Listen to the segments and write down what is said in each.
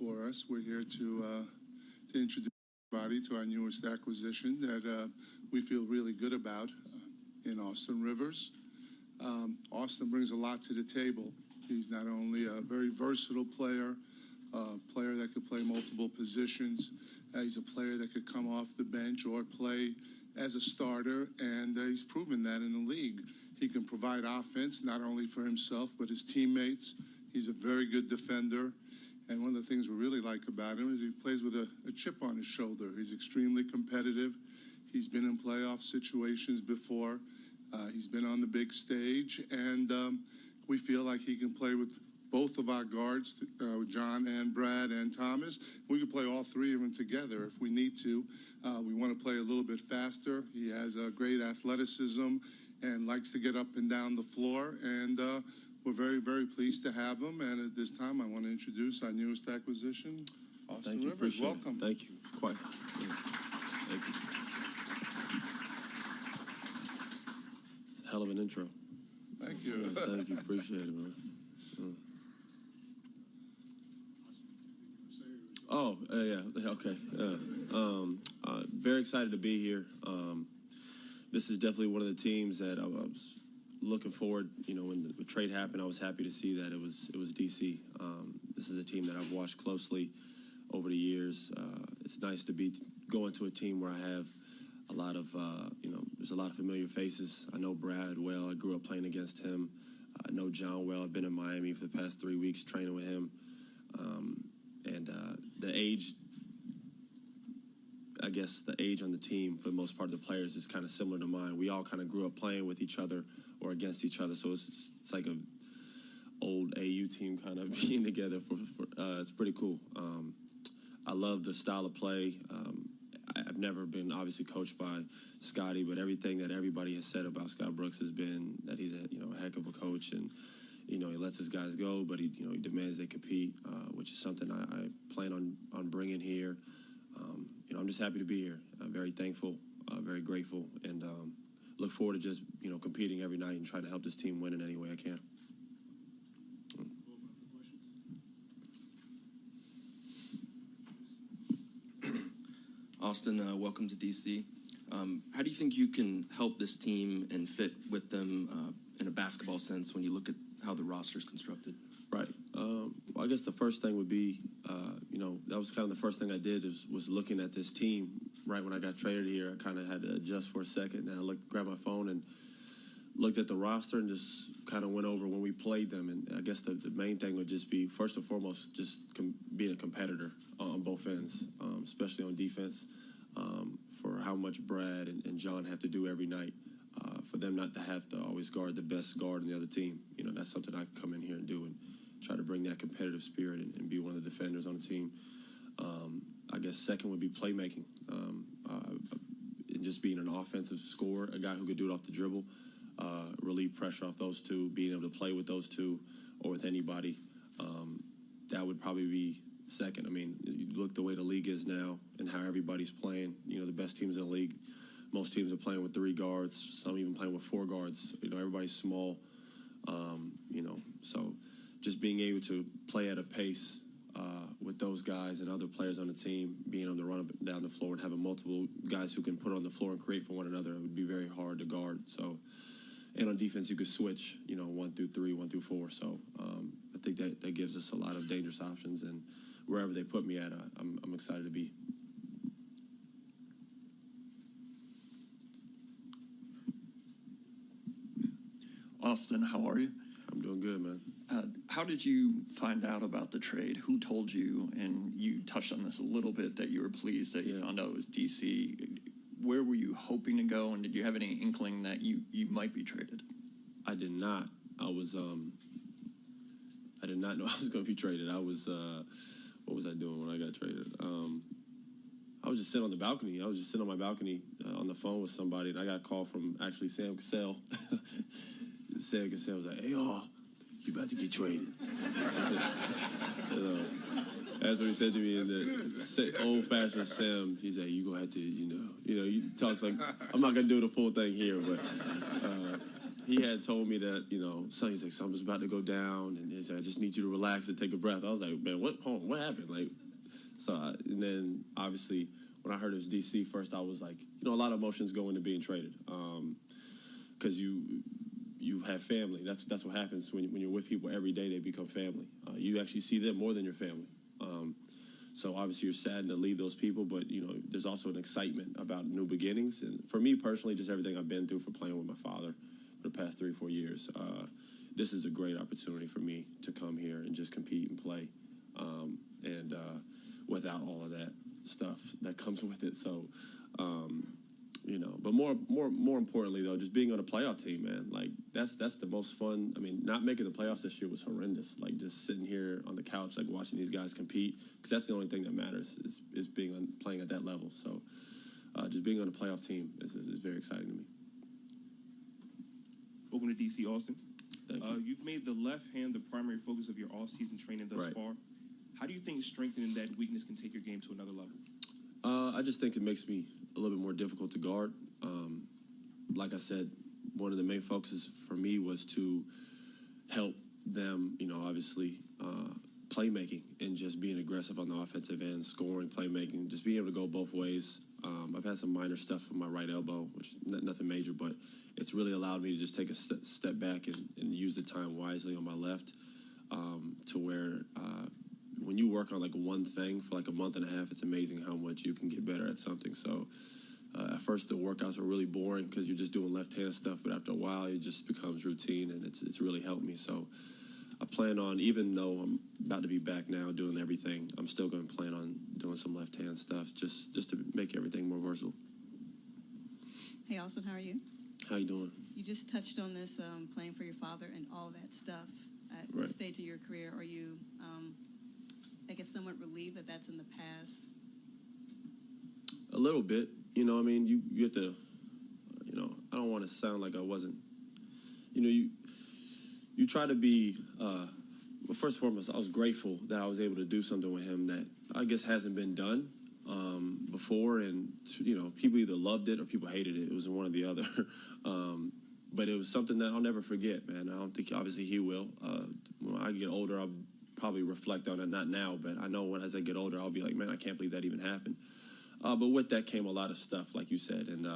for us. We're here to introduce everybody to our newest acquisition that we feel really good about in Austin Rivers. Austin brings a lot to the table. He's not only a very versatile player, a player that could play multiple positions. He's a player that could come off the bench or play as a starter, and he's proven that in the league. He can provide offense not only for himself but his teammates. He's a very good defender, and one of the things we really like about him is he plays with a chip on his shoulder. He's extremely competitive. He's been in playoff situations before. He's been on the big stage, and we feel like he can play with both of our guards, John and Brad and Thomas. We can play all three of them together if we need to. We want to play a little bit faster. He has a great athleticism and likes to get up and down the floor, and we're very, very pleased to have him. And at this time, I want to introduce our newest acquisition, Austin Rivers. Welcome. Thank you. It's quite. Thank you. It's a hell of an intro. Thank you. Yes, thank you. Appreciate it, man. Oh, yeah. Okay. Very excited to be here. This is definitely one of the teams that I was looking forward. You know, when the trade happened, I was happy to see that it was DC. This is a team that I've watched closely over the years. It's nice to be going to a team where I have a lot of, there's a lot of familiar faces. I know Brad well. I grew up playing against him. I know John well. I've been in Miami for the past 3 weeks training with him. And the age, I guess the age on the team for the most part of the players is kind of similar to mine. We all kind of grew up playing with each other or against each other. So it's like a old AU team kind of being together. It's pretty cool. I love the style of play. I've never been obviously coached by Scotty, but everything that everybody has said about Scott Brooks has been that he's a heck of a coach, and he lets his guys go, but he demands they compete, which is something I plan on bringing here. I'm just happy to be here. I'm very thankful, very grateful, and look forward to just competing every night and trying to help this team win in any way I can. Austin, welcome to DC. How do you think you can help this team and fit with them in a basketball sense when you look at how the roster is constructed? Right. Well, I guess the first thing would be, that was kind of the first thing I did was looking at this team right when I got traded here. I kind of had to adjust for a second, and I grabbed my phone and looked at the roster and just kind of went over when we played them. And I guess the main thing would just be, first and foremost, just being a competitor on both ends, especially on defense, for how much Brad and John have to do every night. For them not to have to always guard the best guard in the other team. That's something I can come in here and do and try to bring that competitive spirit and be one of the defenders on the team. I guess second would be playmaking, and just being an offensive scorer, a guy who could do it off the dribble, relieve pressure off those two, being able to play with those two or with anybody. That would probably be second. I mean, you look the way the league is now and how everybody's playing, the best teams in the league, most teams are playing with 3 guards, some even playing with 4 guards. Everybody's small, so just being able to play at a pace with those guys and other players on the team, being able to run up and down the floor and having multiple guys who can put on the floor and create for one another, it would be very hard to guard. So, and on defense, you could switch, 1 through 3, 1 through 4. So I think that gives us a lot of dangerous options, and wherever they put me at, I'm excited to be. Austin, how are you? I'm doing good, man. How did you find out about the trade? Who told you? And you touched on this a little bit, that you were pleased that you found out it was DC. Where were you hoping to go, and did you have any inkling that you might be traded? I did not. I did not know I was going to be traded. I was, what was I doing when I got traded? I was just sitting on the balcony. I was just sitting on my balcony on the phone with somebody, and I got a call from actually Sam Cassell. Sam Cassell was like, "Hey, you about to get traded." That's what he said to me in the old-fashioned Sam. He said, "You gonna have to, he talks like, I'm not gonna do the full thing here, but he had told me that, so he's like, something's about to go down, and he's like, I just need you to relax and take a breath. I was like, man, what happened? Like, and then obviously when I heard it was DC first, I was like, a lot of emotions go into being traded, because you have family. That's what happens when you're with people every day. They become family. You actually see them more than your family. So obviously you're saddened to leave those people, but there's also an excitement about new beginnings. And for me personally, just everything I've been through for playing with my father for the past 3 or 4 years, this is a great opportunity for me to come here and just compete and play, and without all of that stuff that comes with it. So, but more importantly though, just being on a playoff team, man, like that's the most fun. I mean, not making the playoffs this year was horrendous. Like just sitting here on the couch, like watching these guys compete, because that's the only thing that matters is playing at that level. So, just being on a playoff team is very exciting to me. Welcome to DC, Austin. Thank you. You've made the left hand the primary focus of your all-season training thus Right. far. How do you think strengthening that weakness can take your game to another level? I just think it makes me a little bit more difficult to guard. Like I said, one of the main focuses for me was to help them, obviously, playmaking and just being aggressive on the offensive end, scoring, playmaking, just being able to go both ways. I've had some minor stuff with my right elbow, which is nothing major, but it's really allowed me to just take a step back and use the time wisely on my left, to where when you work on like one thing for like a month and a half, it's amazing how much you can get better at something. So at first the workouts were really boring because you're just doing left-hand stuff, but after a while it just becomes routine, and it's really helped me. So I plan on, even though I'm about to be back now doing everything, I'm still going to plan on doing some left-hand stuff just to make everything more versatile. Hey, Austin, how are you? How you doing? You just touched on this, playing for your father and all that stuff at Right. this stage of your career. Are you, I guess, somewhat relieved that that's in the past? A little bit. I mean, you have to, I don't want to sound like I wasn't, you try to be, well, first and foremost, I was grateful that I was able to do something with him that I guess hasn't been done before. And, people either loved it or people hated it. It was one or the other. But it was something that I'll never forget, man. I don't think, obviously, he will. When I get older, I'll probably reflect on it, not now, but I know as I get older, I'll be like, man, I can't believe that even happened. But with that came a lot of stuff, like you said, and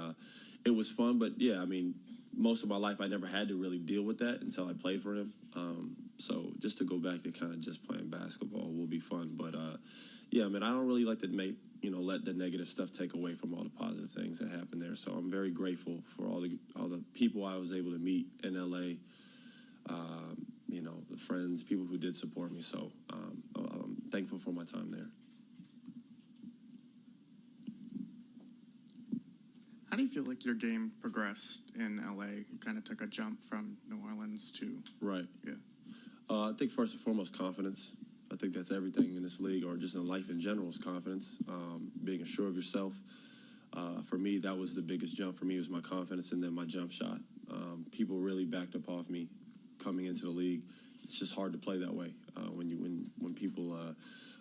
it was fun. But yeah, I mean, most of my life I never had to really deal with that until I played for him. So just to go back to kind of just playing basketball will be fun. But yeah, I mean, I don't really like to let the negative stuff take away from all the positive things that happened there. So I'm very grateful for all the people I was able to meet in LA. The friends, people who did support me. So I'm thankful for my time there. How do you feel like your game progressed in LA? You kind of took a jump from New Orleans to... Right. Yeah. I think first and foremost, confidence. I think that's everything in this league, or just in life in general, is confidence. Being assured of yourself. For me, that was the biggest jump for me, was my confidence, and then my jump shot. People really backed up off me coming into the league. It's just hard to play that way when people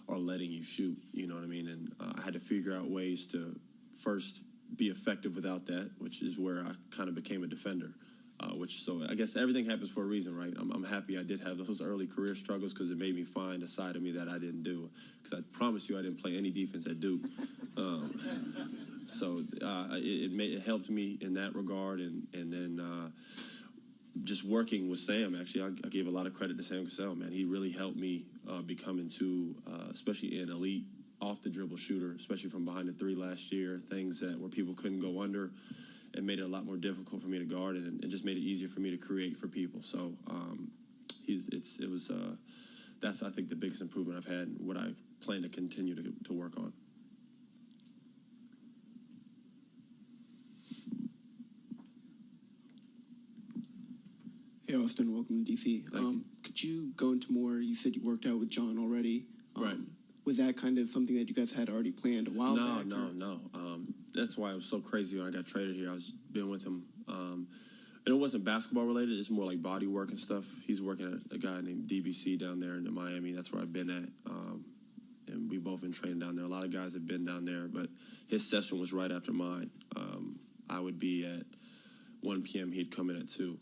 are letting you shoot. You know what I mean? And I had to figure out ways to first be effective without that, which is where I kind of became a defender. So I guess everything happens for a reason, right? I'm happy I did have those early career struggles, because it made me find a side of me that I didn't do. Because I promise you, I didn't play any defense at Duke. So it helped me in that regard, and then just working with Sam. Actually, I gave a lot of credit to Sam Cassell, man. He really helped me become into, especially an elite off the dribble shooter, especially from behind the three last year. Things where people couldn't go under. It made it a lot more difficult for me to guard, and it just made it easier for me to create for people. So that's, I think, the biggest improvement I've had, and what I plan to continue to work on. Hey, Austin, welcome to DC. Thank you. Could you go into more? You said you worked out with John already. Right. Was that kind of something that you guys had already planned a while back? No. That's why it was so crazy when I got traded here. I was been with him. And it wasn't basketball related. It's more like body work and stuff. He's working at a guy named DBC down there in Miami. That's where I've been at. And we've both been training down there. A lot of guys have been down there, but his session was right after mine. I would be at 1 p.m. He'd come in at 2.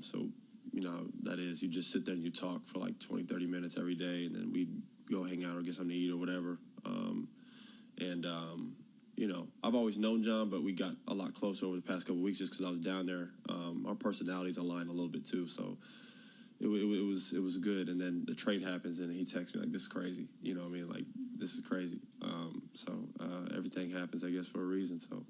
So, you know, that is, you just sit there and you talk for like 20, 30 minutes every day, and then we go hang out or get something to eat or whatever. You know, I've always known John, but we got a lot closer over the past couple of weeks just because I was down there. Our personalities aligned a little bit too, so it was good. And then the trade happens, and he texts me like, "This is crazy," you know what I mean? Like, this is crazy. Everything happens, I guess, for a reason. So.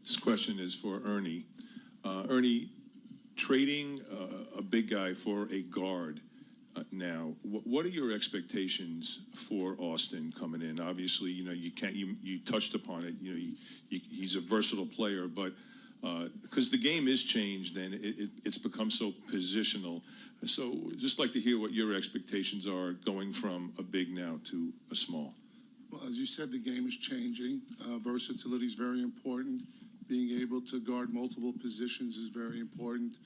This question is for Ernie. Ernie, trading a big guy for a guard now, what are your expectations for Austin coming in? Obviously, you know, you touched upon it. You know, he's a versatile player, but because the game is changed and it's become so positional. So just like to hear what your expectations are going from a big now to a small. Well, as you said, the game is changing. Versatility is very important. Being able to guard multiple positions is very important.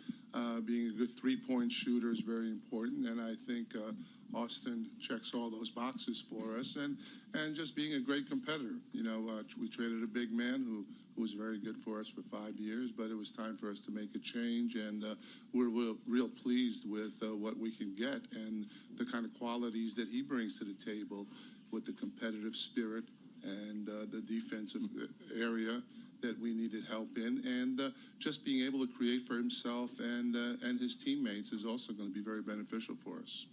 Being a good three-point shooter is very important. And I think Austin checks all those boxes for us. And just being a great competitor. You know, we traded a big man who was very good for us for 5 years, but it was time for us to make a change. And we're real pleased with what we can get and the kind of qualities that he brings to the table with the competitive spirit and the defensive area that we needed help in, and just being able to create for himself and his teammates is also going to be very beneficial for us.